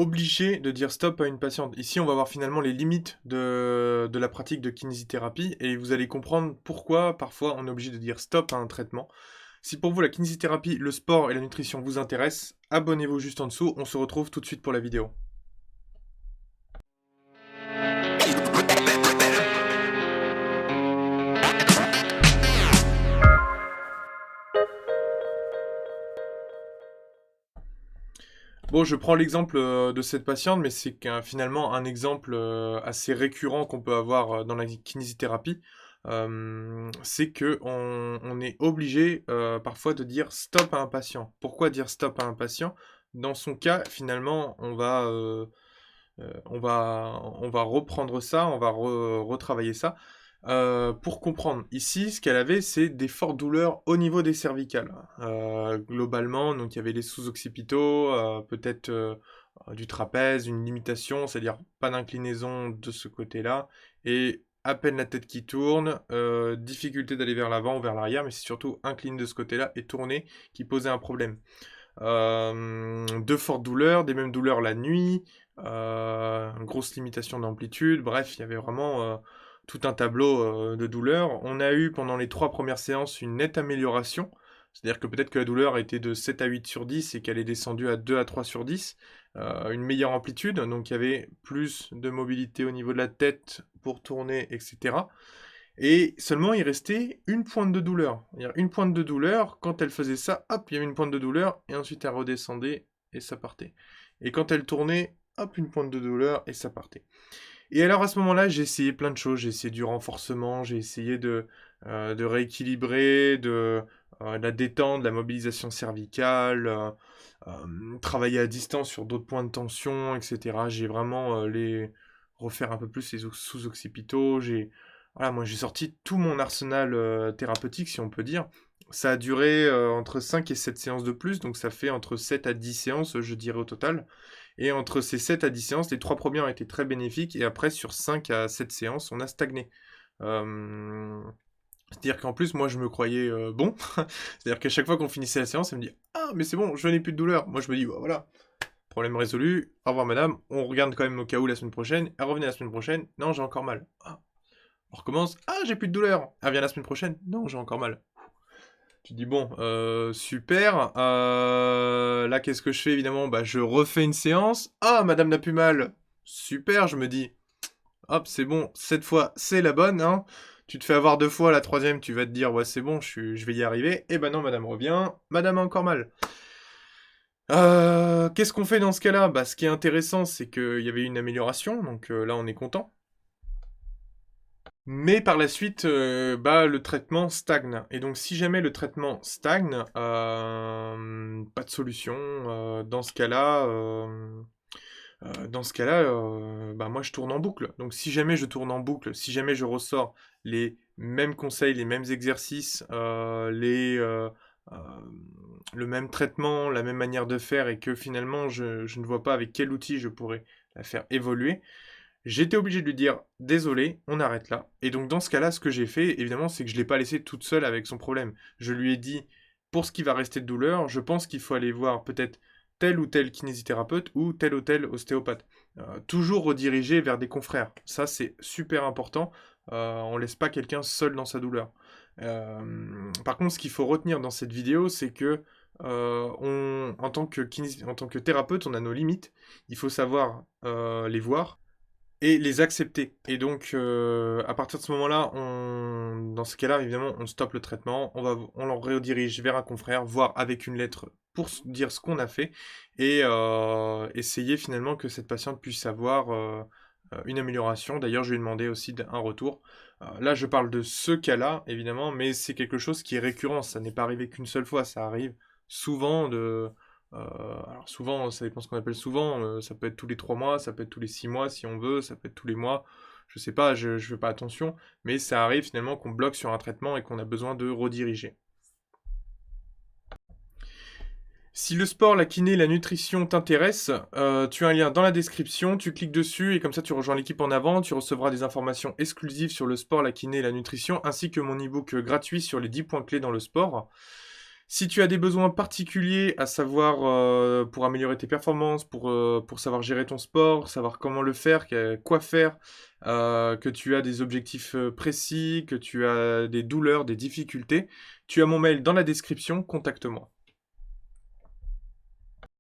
obligé de dire stop à une patiente. Ici, on va voir finalement les limites de la pratique de kinésithérapie et vous allez comprendre pourquoi parfois on est obligé de dire stop à un traitement. Si pour vous la kinésithérapie, le sport et la nutrition vous intéressent, abonnez-vous juste en dessous, on se retrouve tout de suite pour la vidéo. Bon, je prends l'exemple de cette patiente, mais c'est finalement un exemple assez récurrent qu'on peut avoir dans la kinésithérapie. C'est que on est obligé parfois de dire stop à un patient. Pourquoi dire stop à un patient? Dans son cas, finalement, on va reprendre ça, on va retravailler ça. Pour comprendre, ici, ce qu'elle avait, c'est des fortes douleurs au niveau des cervicales. Globalement, donc il y avait les sous-occipitaux, peut-être du trapèze, une limitation, c'est-à-dire pas d'inclinaison de ce côté-là, et à peine la tête qui tourne, difficulté d'aller vers l'avant ou vers l'arrière, mais c'est surtout incline de ce côté-là et tourner qui posait un problème. De fortes douleurs, des mêmes douleurs la nuit, une grosse limitation d'amplitude, bref, il y avait vraiment tout un tableau de douleurs. On a eu pendant les 3 premières séances une nette amélioration, c'est-à-dire que peut-être que la douleur était de 7 à 8 sur 10 et qu'elle est descendue à 2 à 3 sur 10, une meilleure amplitude, donc il y avait plus de mobilité au niveau de la tête pour tourner, etc. Et seulement, il restait une pointe de douleur. C'est-à-dire une pointe de douleur, quand elle faisait ça, hop, il y avait une pointe de douleur, et ensuite elle redescendait, et ça partait. Et quand elle tournait, hop, une pointe de douleur, et ça partait. Et alors à ce moment-là, j'ai essayé plein de choses. J'ai essayé du renforcement, j'ai essayé de rééquilibrer, de la détente, de la mobilisation cervicale, travailler à distance sur d'autres points de tension, etc. J'ai vraiment les refaire un peu plus les sous-occipitaux. Voilà, moi j'ai sorti tout mon arsenal thérapeutique, si on peut dire. Ça a duré entre 5 et 7 séances de plus, donc ça fait entre 7 à 10 séances, je dirais, au total. Et entre ces 7 à 10 séances, les 3 premières ont été très bénéfiques, et après, sur 5 à 7 séances, on a stagné. Euh, C'est-à-dire qu'en plus, moi, je me croyais bon. C'est-à-dire qu'à chaque fois qu'on finissait la séance, elle me dit «Ah, mais c'est bon, je n'ai plus de douleur». Moi, je me dis «Bah, voilà, problème résolu, au revoir madame, on regarde quand même au cas où la semaine prochaine, elle revenait la semaine prochaine, non, j'ai encore mal. Ah, on recommence, ah, j'ai plus de douleur, elle revient la semaine prochaine, non, j'ai encore mal». Tu dis bon, super. Là, qu'est-ce que je fais évidemment? Bah, je refais une séance. Ah, madame n'a plus mal. Super, je me dis. Hop, c'est bon. Cette fois, c'est la bonne, hein. Tu te fais avoir 2 fois, la troisième, tu vas te dire, ouais, c'est bon, je vais y arriver. Eh ben non, madame revient. Madame a encore mal. Qu'est-ce qu'on fait dans ce cas-là? Bah, ce qui est intéressant, c'est qu'il y avait une amélioration, donc là, on est content. Mais par la suite, bah, le traitement stagne. Et donc, si jamais le traitement stagne, pas de solution. Dans ce cas-là, bah, moi, je tourne en boucle. Donc, si jamais je tourne en boucle, si jamais je ressors les mêmes conseils, les mêmes exercices, euh, le même traitement, la même manière de faire, et que finalement, je ne vois pas avec quel outil je pourrais la faire évoluer, j'étais obligé de lui dire désolé, on arrête là. Et donc dans ce cas-là, ce que j'ai fait, évidemment, c'est que je ne l'ai pas laissée toute seule avec son problème. Je lui ai dit, pour ce qui va rester de douleur, je pense qu'il faut aller voir peut-être tel ou tel kinésithérapeute ou tel ostéopathe. Toujours rediriger vers des confrères. Ça, c'est super important. On ne laisse pas quelqu'un seul dans sa douleur. Par contre, ce qu'il faut retenir dans cette vidéo, c'est que en tant que thérapeute, on a nos limites. Il faut savoir les voir et les accepter. Et donc, à partir de ce moment-là, dans ce cas-là, évidemment, on stoppe le traitement, on le redirige vers un confrère, voire avec une lettre pour dire ce qu'on a fait, et essayer finalement que cette patiente puisse avoir une amélioration. D'ailleurs, je lui ai demandé aussi un retour. Là, je parle de ce cas-là, évidemment, mais c'est quelque chose qui est récurrent. Ça n'est pas arrivé qu'une seule fois, ça arrive souvent alors souvent, ça dépend ce qu'on appelle souvent, ça peut être tous les 3 mois, ça peut être tous les 6 mois si on veut, ça peut être tous les mois, je sais pas, je fais pas attention, mais ça arrive finalement qu'on bloque sur un traitement et qu'on a besoin de rediriger. Si le sport, la kiné, la nutrition t'intéressent, tu as un lien dans la description, tu cliques dessus et comme ça tu rejoins l'équipe en avant, tu recevras des informations exclusives sur le sport, la kiné et la nutrition, ainsi que mon e-book gratuit sur les 10 points clés dans le sport. Si tu as des besoins particuliers, à savoir, pour améliorer tes performances, pour savoir gérer ton sport, savoir comment le faire, quoi faire, que tu as des objectifs, précis, que tu as des douleurs, des difficultés, tu as mon mail dans la description, contacte-moi.